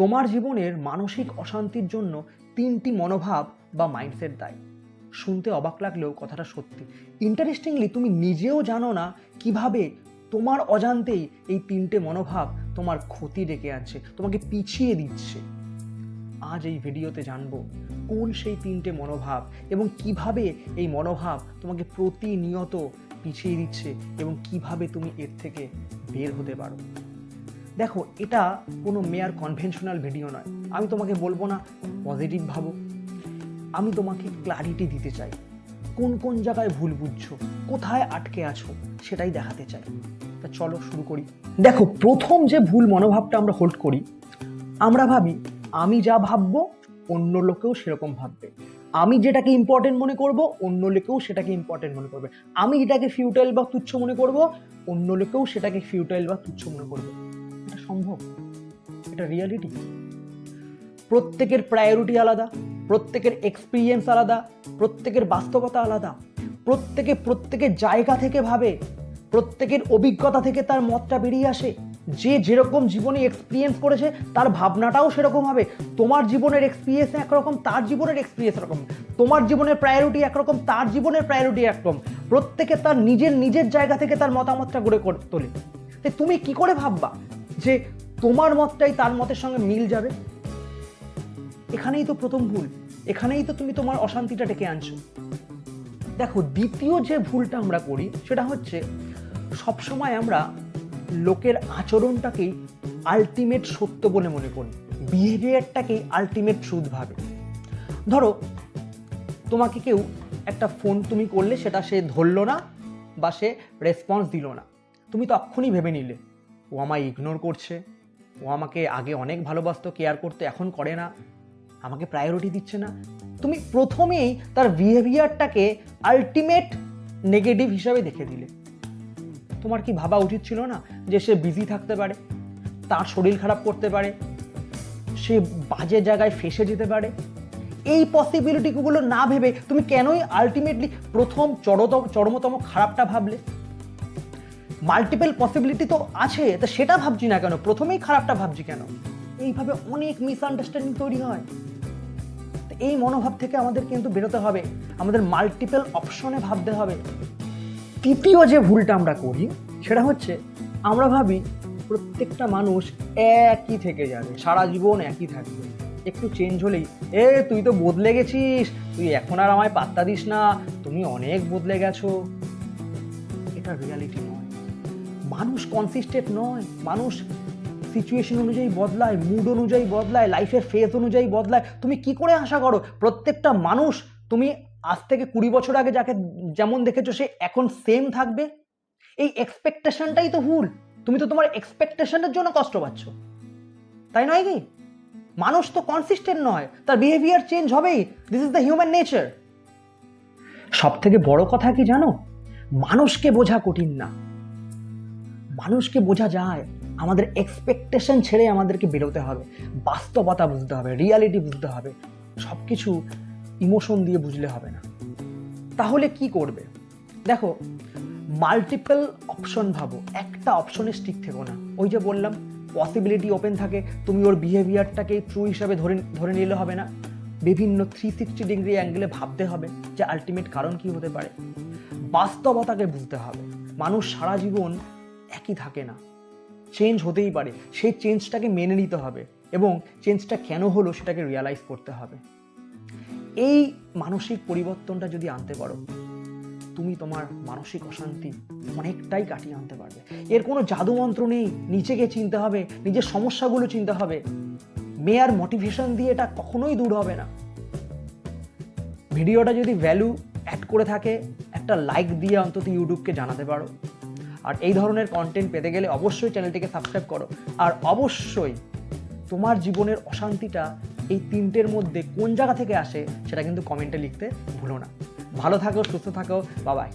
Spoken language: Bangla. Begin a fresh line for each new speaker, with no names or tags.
তোমার জীবনের মানসিক অশান্তির জন্য 3টি মনোভাব বা মাইন্ডসেট দায়ী। শুনতে অবাক লাগলেও কথাটা সত্যি। ইন্টারেস্টিংলি তুমি নিজেও জানো না কিভাবে তোমার অজান্তেই এই 3টে মনোভাব তোমার ক্ষতি ডেকে আনছে, তোমাকে পিছিয়ে দিচ্ছে। আজ এই ভিডিওতে জানবো কোন সেই 3টে মনোভাব এবং কিভাবে এই মনোভাব তোমাকে প্রতিনিয়ত পিছিয়ে দিচ্ছে এবং কিভাবে তুমি এর থেকে বের হতে পারো। দেখো, এটা কোনো মেয়ার কনভেনশনাল ভিডিও নয়। আমি তোমাকে বলবো না পজিটিভ ভাবো, আমি তোমাকে ক্লারিটি দিতে চাই। কোন কোন জায়গায় ভুল বুঝছো, কোথায় আটকে আছো, সেটাই দেখাতে চাই। তা চলো শুরু করি। দেখো, প্রথম যে ভুল মনোভাবটা আমরা হোল্ড করি, আমরা ভাবি আমি যা ভাববো অন্য লোকেও সেরকম ভাববে। আমি যেটাকে ইম্পর্টেন্ট মনে করব অন্য লোকেও সেটাকে ইম্পর্টেন্ট মনে করবে। আমি যেটাকে ফিউটাইল বা তুচ্ছ মনে করব অন্য লোকেও সেটাকে ফিউটাইল বা তুচ্ছ মনে করবে। এটা সম্ভব? এটা রিয়ালিটি। প্রত্যেকের প্রায়োরিটি আলাদা, প্রত্যেকের এক্সপিরিয়েন্স আলাদা, প্রত্যেকের বাস্তবতা আলাদা, প্রত্যেকের জায়গা থেকে ভাবে, প্রত্যেকের অভিজ্ঞতা থেকে তার মতটা বেরিয়ে আসে। যে যেরকম জীবনে এক্সপিরিয়েন্স করেছে তার ভাবনাটাও সেরকম হবে। তোমার জীবনের এক্সপিরিয়েন্স একরকম, তার জীবনের এক্সপিরিয়েন্স এরকম। তোমার জীবনের প্রায়োরিটি একরকম, তার জীবনের প্রায়োরিটি একরকম। প্রত্যেকে তার নিজের জায়গা থেকে তার মতামতটা গড়ে তোলে। তাই তুমি কি করে ভাববা যে তোমার মতটাই তার মতের সঙ্গে মিল যাবে? এখানেই তো প্রথম ভুল, এখানেই তো তুমি তোমার অশান্তিটা ডেকে আনছো। দেখো, দ্বিতীয় যে ভুলটা আমরা করি সেটা হচ্ছে সবসময় আমরা লোকের আচরণটাকেই আলটিমেট সত্য বলে মনে করি, বিহেভিয়ারটাকেই আলটিমেট ট্রুথ ভাবে। ধরো, তোমাকে কেউ একটা ফোন তুমি করলে, সেটা সে ধরলো না বা সে রেসপন্স দিল না, তুমি তখনই ভেবে নিলে ও আমায় ইগনোর করছে, ও আমাকে আগে অনেক ভালোবাসতো, কেয়ার করতে, এখন করে না, আমাকে প্রায়োরিটি দিচ্ছে না। তুমি প্রথমেই তার বিহেভিয়ারটাকে আলটিমেট নেগেটিভ হিসাবে দেখে দিলে। তোমার কি ভাবা উচিত ছিল না যে সে বিজি থাকতে পারে, তার শরীর খারাপ করতে পারে, সে বাজে জায়গায় ফেসে যেতে পারে? এই পসিবিলিটিগুলো না ভেবে তুমি কেনই আলটিমেটলি প্রথম চরমতম খারাপটা ভাবলে? মাল্টিপল পসিবিলিটি তো আছে, তা সেটা ভাবছি না কেন, প্রথমেই খারাপটা ভাবছি কেন? এইভাবে অনেক মিসআন্ডারস্ট্যান্ডিং তৈরি হয়। এই মনোভাব থেকে আমাদের কিন্তু বেরোতে হবে, আমাদের মাল্টিপল অপশনে ভাবতে হবে। তৃতীয় যে ভুলটা আমরা করি সেটা হচ্ছে আমরা ভাবি প্রত্যেকটা মানুষ একই থেকে যাবে, সারা জীবন একই থাকবে, একটু চেঞ্জ হলেই তুই তো বদলে গেছিস, তুই এখন আর আমায় পাত্তা দিস না, তুমি অনেক বদলে গেছো। এটা রিয়ালিটি নয়। মানুষ কনসিস্টেন্ট নয়, মানুষ সিচুয়েশন অনুযায়ী বদলায়, মুড অনুযায়ী বদলায়, লাইফের ফেজ অনুযায়ী বদলায়। তুমি কি করে আশা করো প্রত্যেকটা মানুষ তুমি আজ থেকে 20 বছর আগে যাকে যেমন দেখেছো সে এখন সেম থাকবে? এই এক্সপেকটেশনটাই তো ভুল। তুমি তো তোমার এক্সপেকটেশনের জন্য কষ্ট পাচ্ছ, তাই নয় কি? মানুষ তো কনসিস্টেন্ট নয়, তার বিহেভিয়ার চেঞ্জ হবেই। This is the human nature. সব থেকে বড় কথা কি জানো? মানুষকে বোঝা কঠিন না, মানুষকে বোঝা যায়। আমাদের এক্সপেকটেশন ছেড়ে আমাদেরকে বেরোতে হবে, বাস্তবতা বুঝতে হবে, রিয়ালিটি বুঝতে হবে। সব কিছু ইমোশন দিয়ে বুঝলে হবে না। তাহলে কি করবে? দেখো, মাল্টিপল অপশন ভাবো, একটা অপশনে স্টিক থেকো না। ওই যে বললাম, পসিবিলিটি ওপেন থাকে, তুমি ওর বিহেভিয়ারটাকে ট্রু হিসাবে ধরে নিলে হবে না। বিভিন্ন 360 ডিগ্রি অ্যাঙ্গেলে ভাবতে হবে যে আলটিমেট কারণ কি হতে পারে। বাস্তবতাকে বুঝতে হবে, মানুষ সারা জীবন একই থাকে না, চেঞ্জ হতেই পারে। সেই চেঞ্জটাকে মেনে নিতে হবে এবং চেঞ্জটা কেন হলো সেটাকে রিয়ালাইজ করতে হবে। এই মানসিক পরিবর্তনটা যদি আনতে পারো, তুমি তোমার মানসিক অশান্তি অনেকটাই কাটিয়ে আনতে পারবে। এর কোনো জাদু মন্ত্র নেই, নিজেকে চিনতে হবে, নিজের সমস্যাগুলো চিনতে হবে। মেয়ার মোটিভেশন দিয়ে এটা কখনোই দূর হবে না। ভিডিওটা যদি ভ্যালু অ্যাড করে থাকে, একটা লাইক দিয়ে অন্তত ইউটিউবকে জানাতে পারো। আর এই ধরনের কন্টেন্ট পেতে গেলে অবশ্যই চ্যানেলটিকে সাবস্ক্রাইব করো। আর অবশ্যই তোমার জীবনের অশান্তিটা এই 3টের মধ্যে কোন জায়গা থেকে আসে সেটা কিন্তু কমেন্টে লিখতে ভুলো না। ভালো থাকো, সুস্থ থাকো, বাই বাই।